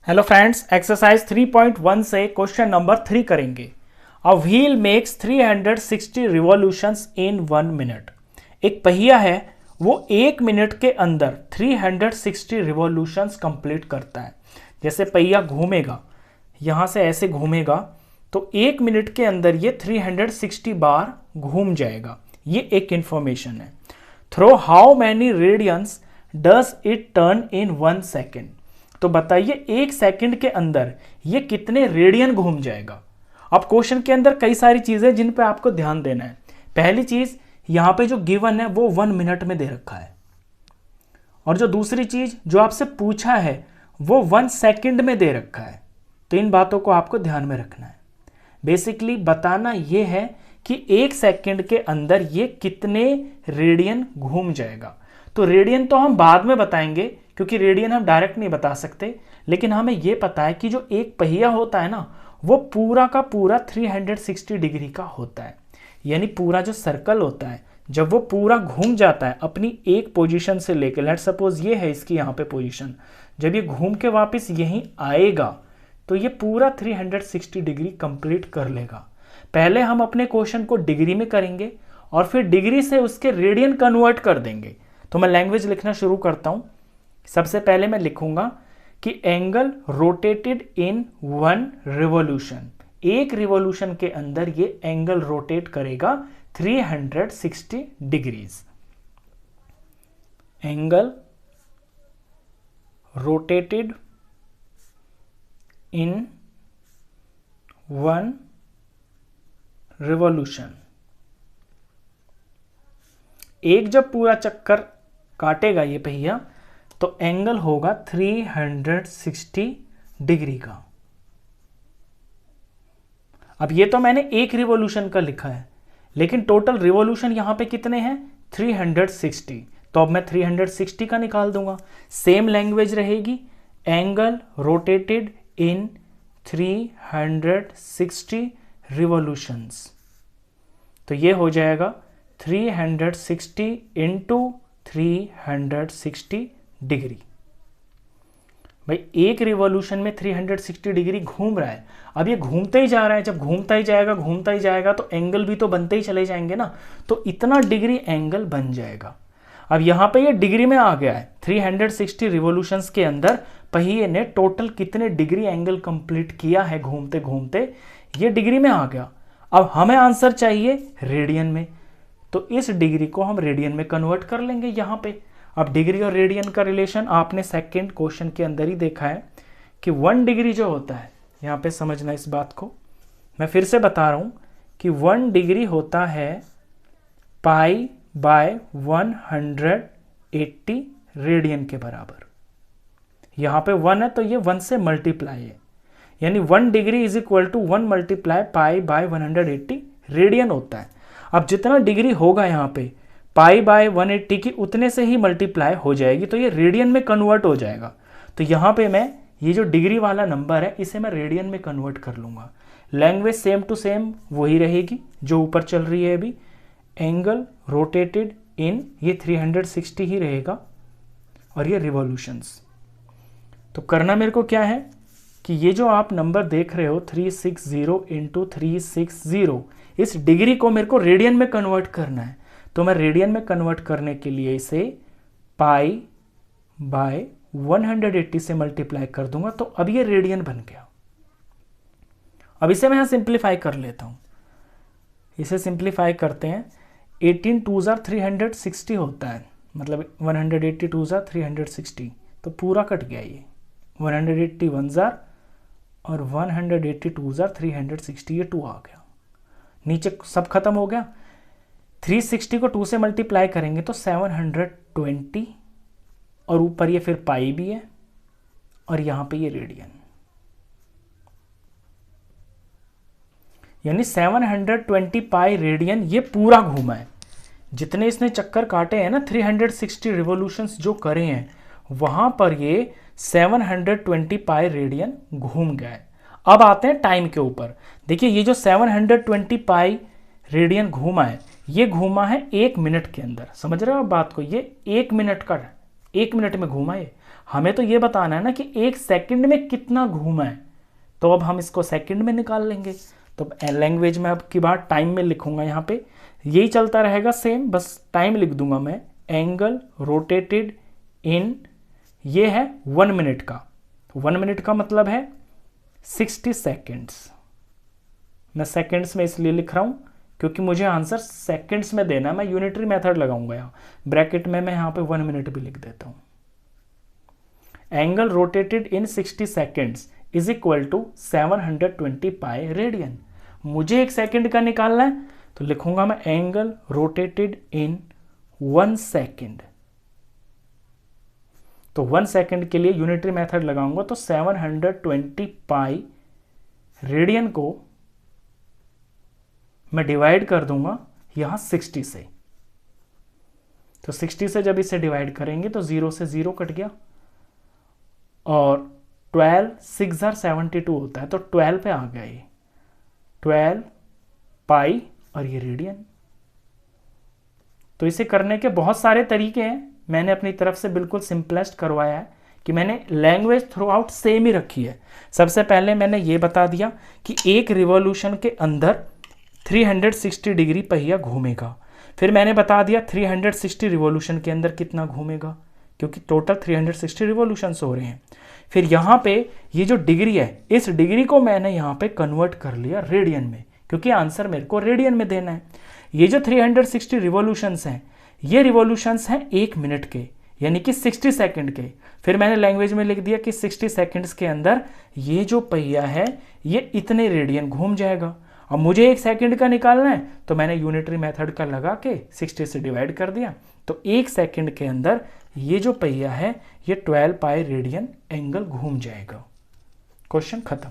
Hello friends, exercise 3.1 से question number 3 करेंगे। A wheel makes 360 revolutions in 1 minute. एक पहिया है, वो 1 मिनट के अंदर 360 रिवॉल्यूशंस कंप्लीट करता है। जैसे पहिया घूमेगा, यहाँ से ऐसे घूमेगा तो 1 मिनट के अंदर ये 360 बार घूम जाएगा। ये एक इंफॉर्मेशन है। Through how many radians does it turn in 1 second. तो बताइए 1 सेकंड के अंदर ये कितने रेडियन घूम जाएगा। अब क्वेश्चन के अंदर कई सारी चीजें जिन पे आपको ध्यान देना है। पहली चीज, यहां पे जो गिवन है वो 1 मिनट में दे रखा है, और जो दूसरी चीज जो आपसे पूछा है वो 1 सेकंड में दे रखा है। तो इन बातों को आपको ध्यान में रखना है। बेसिकली बताना यह है कि 1 सेकंड के अंदर ये कितने रेडियन घूम जाएगा। तो रेडियन तो हम बाद में बताएंगे, क्योंकि रेडियन हम डायरेक्ट नहीं बता सकते, लेकिन हमें यह पता है कि जो एक पहिया होता है ना, वो पूरा का पूरा 360 डिग्री का होता है। यानी पूरा जो सर्कल होता है, जब वो पूरा घूम जाता है अपनी एक पोजीशन से लेकर, लेट सपोज ये है इसकी यहाँ पे पोजीशन, जब ये घूम के वापस यहीं आएगा तो ये पूरा 360 डिग्री कंप्लीट कर लेगा। पहले हम अपने क्वेश्चन को डिग्री में करेंगे और फिर डिग्री से उसके रेडियन कन्वर्ट कर देंगे। तो मैं लैंग्वेज लिखना शुरू करता हूं। सबसे पहले मैं लिखूंगा कि एंगल रोटेटेड इन 1 रिवॉल्यूशन। एक रिवॉल्यूशन के अंदर ये एंगल रोटेट करेगा 360 डिग्रीज। एंगल रोटेटेड इन 1 रिवॉल्यूशन। एक जब पूरा चक्कर काटेगा ये पहिया तो एंगल होगा 360 डिग्री का। अब ये तो मैंने एक रिवॉल्यूशन का लिखा है, लेकिन टोटल रिवॉल्यूशन यहां पे कितने हैं? 360। तो अब मैं 360 का निकाल दूंगा। सेम लैंग्वेज रहेगी, एंगल रोटेटेड इन 360 रिवॉल्यूशंस। तो ये हो जाएगा 360 इंटू 360 डिग्री। भाई एक रिवॉल्यूशन में 360 डिग्री घूम रहा है। अब ये घूमते ही जा रहा है, जब घूमता ही जाएगा तो एंगल भी तो बनते ही चले जाएंगे ना। तो इतना डिग्री एंगल बन जाएगा। अब यहां पे ये डिग्री में आ गया है। 360 रिवॉल्यूशंस के अंदर पहिए ने टोटल कितने डिग्री एंगल कंप्लीट किया है घूमते घूमते, ये डिग्री में आ गया। अब हमें आंसर चाहिए रेडियन में, तो इस डिग्री को हम रेडियन में कन्वर्ट कर लेंगे यहां पे। अब डिग्री और रेडियन का रिलेशन आपने सेकंड क्वेश्चन के अंदर ही देखा है कि 1 डिग्री जो होता है, यहां पे समझना इस बात को, मैं फिर से बता रहा हूं कि 1 डिग्री होता है पाई बाय 180 रेडियन के बराबर। यहां पे 1 है तो ये 1 से मल्टीप्लाई है, यानी 1 degree is equal to 1 multiply pi by 180 radian होता है। अब जितना डिग्री होगा यहाँ पे पाई बाय 180 की उतने से ही मल्टीप्लाई हो जाएगी, तो ये रेडियन में कन्वर्ट हो जाएगा। तो यहाँ पे मैं ये जो डिग्री वाला नंबर है इसे मैं रेडियन में कन्वर्ट कर लूंगा। लैंग्वेज सेम टू सेम वही रहेगी जो ऊपर चल रही है अभी। एंगल रोटेटेड इन ये 360 ही रहेगा और ये रिवॉल्यूशंस। तो करना मेरे को क्या है कि ये जो आप नंबर देख रहे हो 360 इंटू 360, इस डिग्री को मेरे को रेडियन में कन्वर्ट करना है। तो मैं रेडियन में कन्वर्ट करने के लिए इसे पाई बाय 180 से मल्टीप्लाई कर दूंगा, तो अब ये रेडियन बन गया। अब इसे मैं यहां सिंप्लीफाई कर लेता हूं। इसे सिंप्लीफाई करते हैं। 18 2 360 होता है, मतलब 180 2 360, तो पूरा कट गया ये। 180 1 और 180 2 360, ये 2 आ गया। नीचे सब खत्म हो गया। 360 को 2 से मल्टीप्लाई करेंगे तो 720, और ऊपर ये फिर पाई भी है और यहां पे ये रेडियन, यानी 720 पाई रेडियन ये पूरा घूमा है। जितने इसने चक्कर काटे हैं ना, 360 रिवॉल्यूशंस जो करे हैं, वहां पर ये 720 पाई रेडियन घूम गया है। अब आते हैं टाइम के ऊपर। देखिए ये जो 720 पाई रेडियन घूमा है, ये घूमा है 1 मिनट के अंदर। समझ रहे हो आप बात को? ये 1 मिनट का, 1 मिनट में घूमा ये। हमें तो ये बताना है ना कि एक सेकंड में कितना घूमा है, तो अब हम इसको सेकंड में निकाल लेंगे। तो लैंग्वेज में अब की बार टाइम में लिखूंगा, यहाँ पे यही चलता रहेगा सेम, बस टाइम लिख दूंगा मैं। एंगल रोटेटेड इन, ये है 1 मिनट का, 1 मिनट का मतलब है 60 सेकेंड्स। मैं सेकेंड्स में इसलिए लिख रहा हूं क्योंकि मुझे आंसर सेकेंड्स में देना है। मैं यूनिटरी मेथड लगाऊंगा यहाँ ब्रैकेट में, मैं यहाँ पे 1 मिनट भी लिख देता हूं। Angle rotated in 60 seconds is equal to 720 pi radian. मुझे एक सेकंड का निकालना है, तो लिखूंगा मैं एंगल रोटेटेड इन 1 सेकेंड। तो 1 सेकेंड के लिए यूनिटरी मेथड लगाऊंगा, तो 720 पाई रेडियन को मैं डिवाइड कर दूंगा यहां 60 से। तो 60 से जब इसे डिवाइड करेंगे तो 0 से 0 कट गया, और 12 6 72 होता है, तो 12 पे आ गया ये 12 पाई, और ये रेडियन। तो इसे करने के बहुत सारे तरीके हैं, मैंने अपनी तरफ से बिल्कुल सिंपलेस्ट करवाया है कि मैंने लैंग्वेज थ्रू आउट सेम ही रखी है। सबसे पहले मैंने ये बता दिया कि एक रिवॉल्यूशन के अंदर 360 डिग्री पहिया घूमेगा। फिर मैंने बता दिया 360 रिवॉल्यूशन के अंदर कितना घूमेगा, क्योंकि टोटल 360 रिवॉल्यूशंस हो रहे हैं। फिर यहाँ पे ये जो डिग्री है, इस डिग्री को मैंने यहाँ पे कन्वर्ट कर लिया रेडियन में, क्योंकि आंसर मेरे को रेडियन में देना है। ये जो 360 रिवॉल्यूशंस हैं, ये रिवॉल्यूशंस हैं 1 मिनट के, यानी कि 60 सेकंड के। फिर मैंने लैंग्वेज में लिख दिया कि 60 सेकंड्स के अंदर ये जो पहिया है ये इतने रेडियन घूम जाएगा। अब मुझे 1 सेकंड का निकालना है, तो मैंने यूनिटरी मेथड का लगा के 60 से डिवाइड कर दिया, तो 1 सेकंड के अंदर ये जो पहिया है ये 12 पाई रेडियन एंगल घूम जाएगा। क्वेश्चन खत्म।